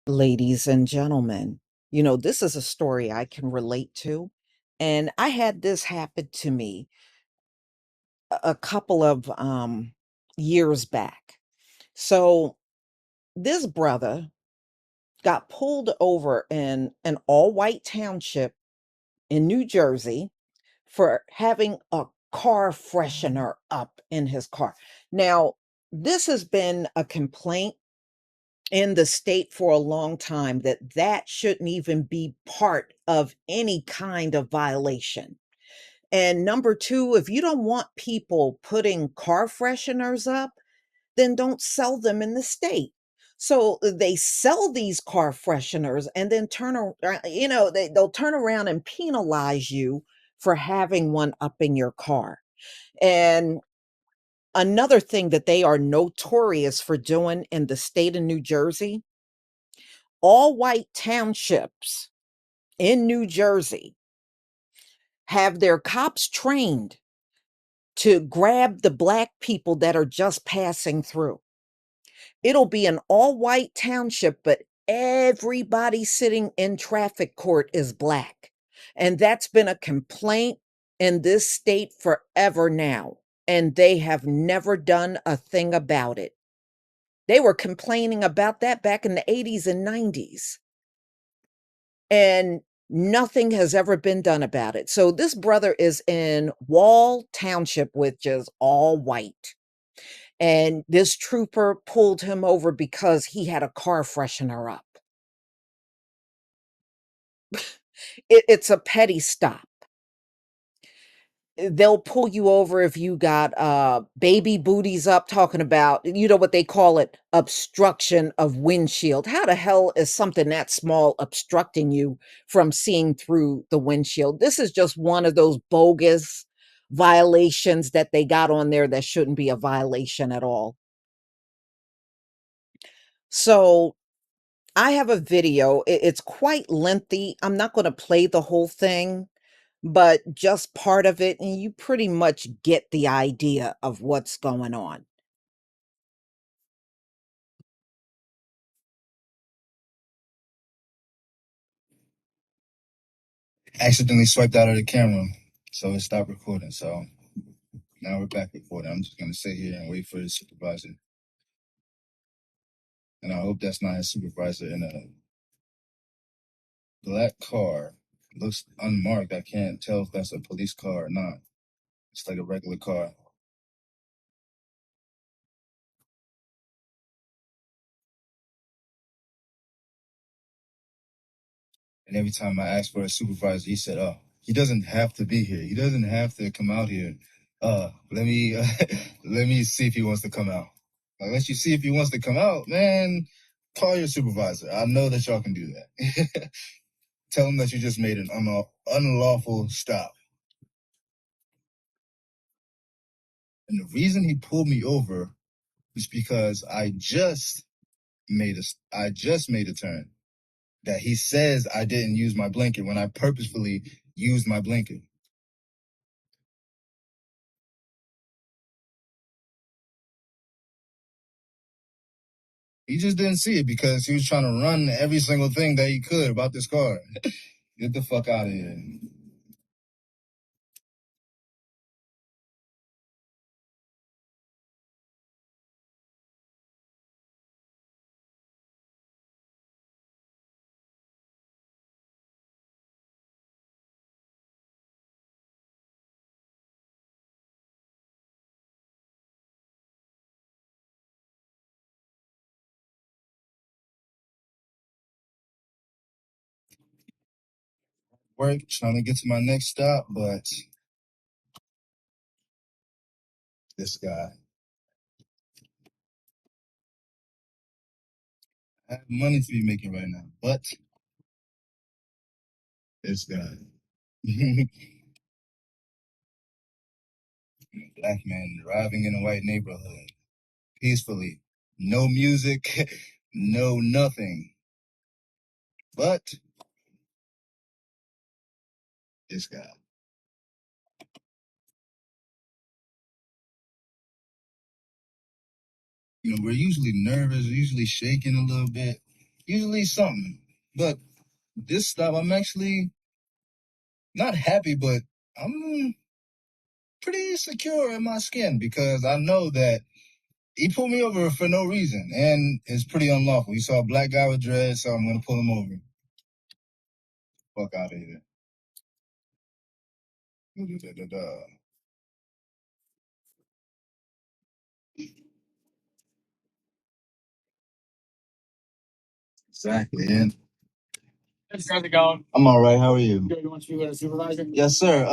Ladies and gentlemen, this is a story I can relate to. And I had this happen to me a couple of years back. So, this brother got pulled over in an all white township in New Jersey for having a car freshener up in his car. Now, this has been a complaint in the state for a long time that shouldn't even be part of any kind of violation. And number 2, if you don't want people putting car fresheners up, then don't sell them in the state. So they sell these car fresheners and then they'll turn around and penalize you for having one up in your car. And another thing that they are notorious for doing in the state of New Jersey, all white townships in New Jersey have their cops trained to grab the black people that are just passing through. It'll be an all white township, but everybody sitting in traffic court is black. And that's been a complaint in this state forever now. And they have never done a thing about it. They were complaining about that back in the 80s and 90s. And nothing has ever been done about it. So this brother is in Wall Township, which is all white. And this trooper pulled him over because he had a car freshener up. It's a petty stop. They'll pull you over if you got baby booties up, talking about, what they call it, obstruction of windshield. How the hell is something that small obstructing you from seeing through the windshield? This is just one of those bogus violations that they got on there that shouldn't be a violation at all. So I have a video. It's quite lengthy. I'm not going to play the whole thing, but just part of it, and you pretty much get the idea of what's going on. Accidentally swiped out of the camera, so it stopped recording. So now we're back recording. I'm just gonna sit here and wait for the supervisor, and I hope that's not his supervisor in a black car. It looks unmarked. I can't tell if that's a police car or not. It's like a regular car. And every time I asked for a supervisor, he said, "Oh, he doesn't have to be here. He doesn't have to come out here. Let me let me see if he wants to come out. Unless you see if he wants to come out, man, call your supervisor. I know that y'all can do that. Tell him that you just made an unlawful stop. And the reason he pulled me over is because I just made a turn that he says I didn't use my blinker when I purposefully used my blinker. He just didn't see it because he was trying to run every single thing that he could about this car. Get the fuck out of here. Work, trying to get to my next stop, but this guy. I have money to be making right now, but this guy. Black man driving in a white neighborhood peacefully. No music, no nothing. But this guy. We're usually nervous, we're usually shaking a little bit. Usually something. But this stop, I'm actually not happy, but I'm pretty secure in my skin because I know that he pulled me over for no reason, and it's pretty unlawful. He saw a black guy with dreads, so I'm gonna pull him over. Fuck out of here. Da-da-da-da-da. Exactly. And how's it going? I'm all right. How are you? Good. You want to speak with a supervisor? Yes, sir.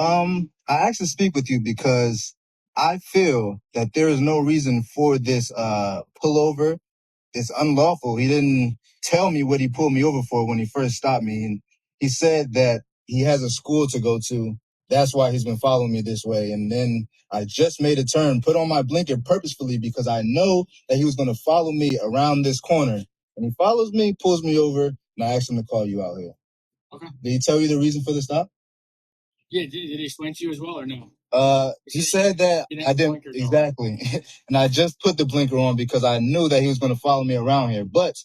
I asked to speak with you because I feel that there is no reason for this pullover. It's unlawful. He didn't tell me what he pulled me over for when he first stopped me. And he said that he has a school to go to. That's why he's been following me this way. And then I just made a turn, put on my blinker purposefully because I know that he was going to follow me around this corner. And he follows me, pulls me over, and I asked him to call you out here. Okay. Did he tell you the reason for the stop? Yeah, did he explain to you as well or no? He said that I didn't exactly, and I just put the blinker on because I knew that he was going to follow me around here. But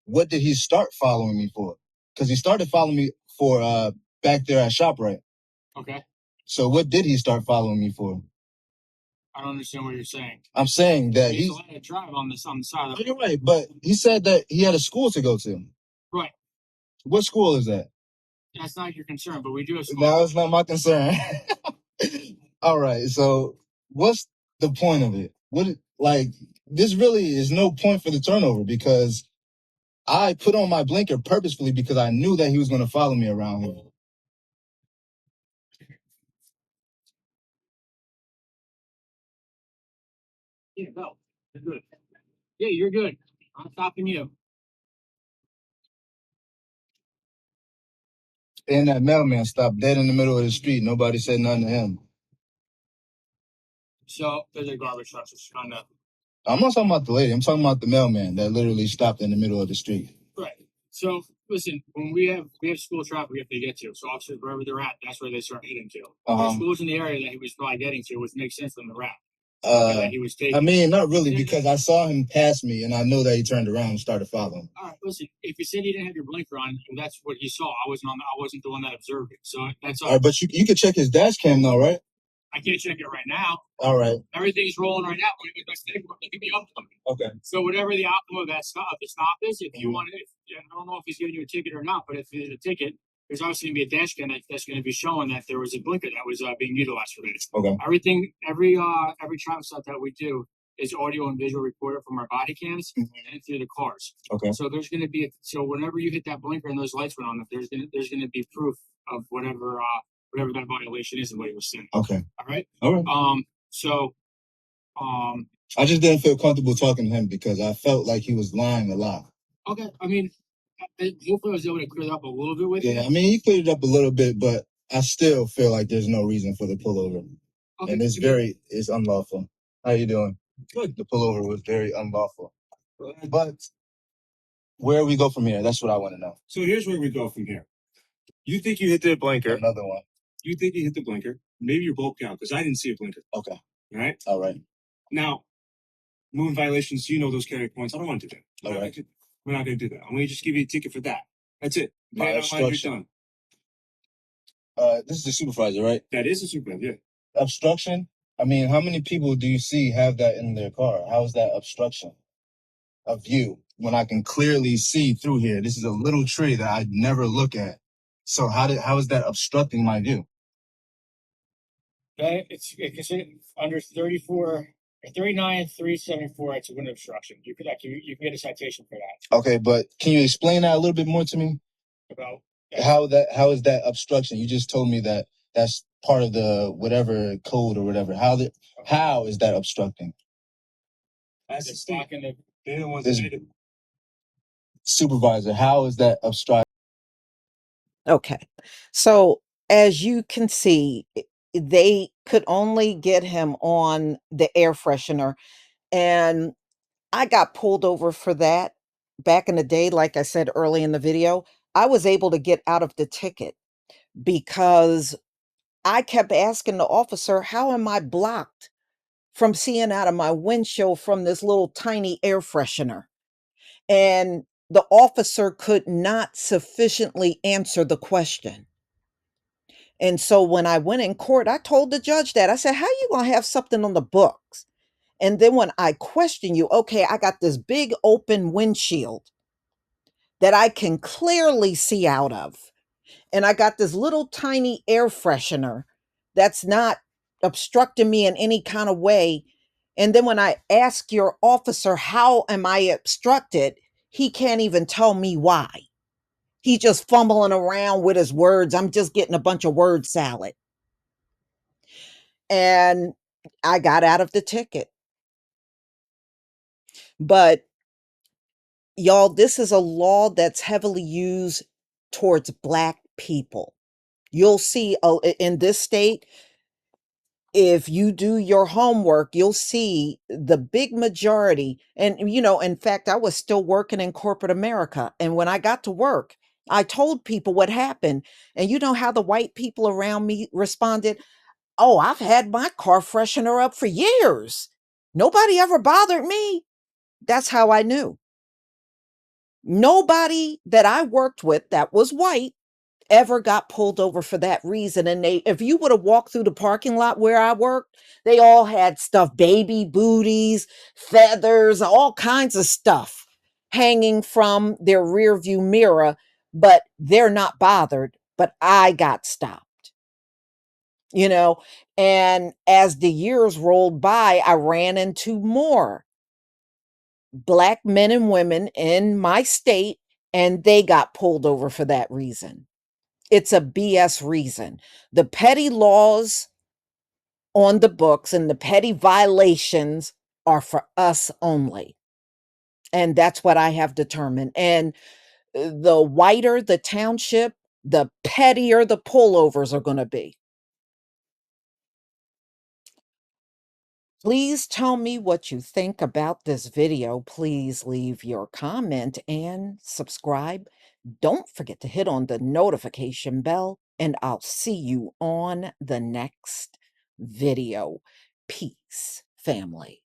what did he start following me for? Because he started following me for back there at ShopRite. Okay. So what did he start following me for? I don't understand what you're saying. I'm saying that he's allowed to drive on the side of the. You're right, but he said that he had a school to go to. Right. What school is that? That's not your concern, but we do have school. No, it's not my concern. All right, so what's the point of it? Like this really is no point for the turnover because I put on my blinker purposefully because I knew that he was going to follow me around here. Yeah, no, you're good. Yeah, you're good. I'm stopping you. And that mailman stopped dead in the middle of the street. Nobody said nothing to him. So there's a garbage truck just kind of. I'm not talking about the lady. I'm talking about the mailman that literally stopped in the middle of the street. Right. So listen, when we have school traffic we have to get to. So officers wherever they're at, that's where they start heading to. The schools in the area that he was probably getting to, which makes sense from the route that he was taking. I mean, not really, because I saw him pass me, and I know that he turned around and started following. All right, listen. If you said you didn't have your blinker on, well, that's what he saw. I wasn't the one that observed it. So that's all right. But you could check his dash cam though, right? I can't check it right now. All right. Everything's rolling right now. Give me up. Okay. So whatever the outcome of the stop is, if you want it, I don't know if he's giving you a ticket or not, but if there's a ticket, there's obviously going to be a dash cam that's going to be showing that there was a blinker that was being utilized for this. Okay. Every traffic stop that we do is audio and visual recorded from our body cams and through the cars. Okay. So there's going to be so whenever you hit that blinker and those lights went on, there's going to be proof of whatever that violation is and what he was saying. Okay. All right. All right. So, I just didn't feel comfortable talking to him because I felt like he was lying a lot. Okay. I mean, hopefully I was able to clear it up a little bit with you. Yeah, I mean, he cleared it up a little bit, but I still feel like there's no reason for the pullover. Okay. And it's unlawful. How you doing? Good. The pullover was very unlawful. But where we go from here, that's what I want to know. So here's where we go from here. You think you hit the blinker. Another one. You think you hit the blinker. Maybe you're both out because I didn't see a blinker. Okay. All right. All right. Now, moving violations, you know those carry points. I don't want to do that. All right. We're not going to do that. I'm going to just give you a ticket for that. That's it. My obstruction. This is the supervisor, right? That is the supervisor, yeah. Obstruction? I mean, how many people do you see have that in their car? How is that obstruction of view when I can clearly see through here? This is a little tree that I never look at. So how is that obstructing my view? It's considered under 34, 39,374. It's a window obstruction. You can get a citation for that. Okay, but can you explain that a little bit more to me? About how is that obstruction? You just told me that that's part of the whatever code or whatever. How is that obstructing? That's blocking the. They don't want to. Supervisor, how is that obstructing? Okay. So as you can see, they could only get him on the air freshener. And I got pulled over for that back in the day. Like I said early in the video, I was able to get out of the ticket because I kept asking the officer, how am I blocked from seeing out of my windshield from this little tiny air freshener? And the officer could not sufficiently answer the question. And so when I went in court, I told the judge that. I said, "How you gonna have something on the books? And then when I question you, okay, I got this big open windshield that I can clearly see out of. And I got this little tiny air freshener that's not obstructing me in any kind of way. And then when I ask your officer, how am I obstructed? He can't even tell me why. He's just fumbling around with his words. I'm just getting a bunch of word salad." And I got out of the ticket. But y'all, this is a law that's heavily used towards Black people. You'll see in this state, if you do your homework, you'll see the big majority. And, in fact, I was still working in corporate America. And when I got to work, I told people what happened. And you know how the white people around me responded? "Oh, I've had my car freshener up for years. Nobody ever bothered me." That's how I knew. Nobody that I worked with that was white ever got pulled over for that reason. And if you would have walked through the parking lot where I worked, they all had stuff, baby booties, feathers, all kinds of stuff hanging from their rear view mirror, but they're not bothered. But I got stopped, you know. And as the years rolled by, I ran into more Black men and women in my state, and they got pulled over for that reason. It's a BS reason. The petty laws on the books and the petty violations are for us only. And that's what I have determined. And the whiter the township, the pettier the pullovers are going to be. Please tell me what you think about this video. Please leave your comment and subscribe. Don't forget to hit on the notification bell, and I'll see you on the next video. Peace, family.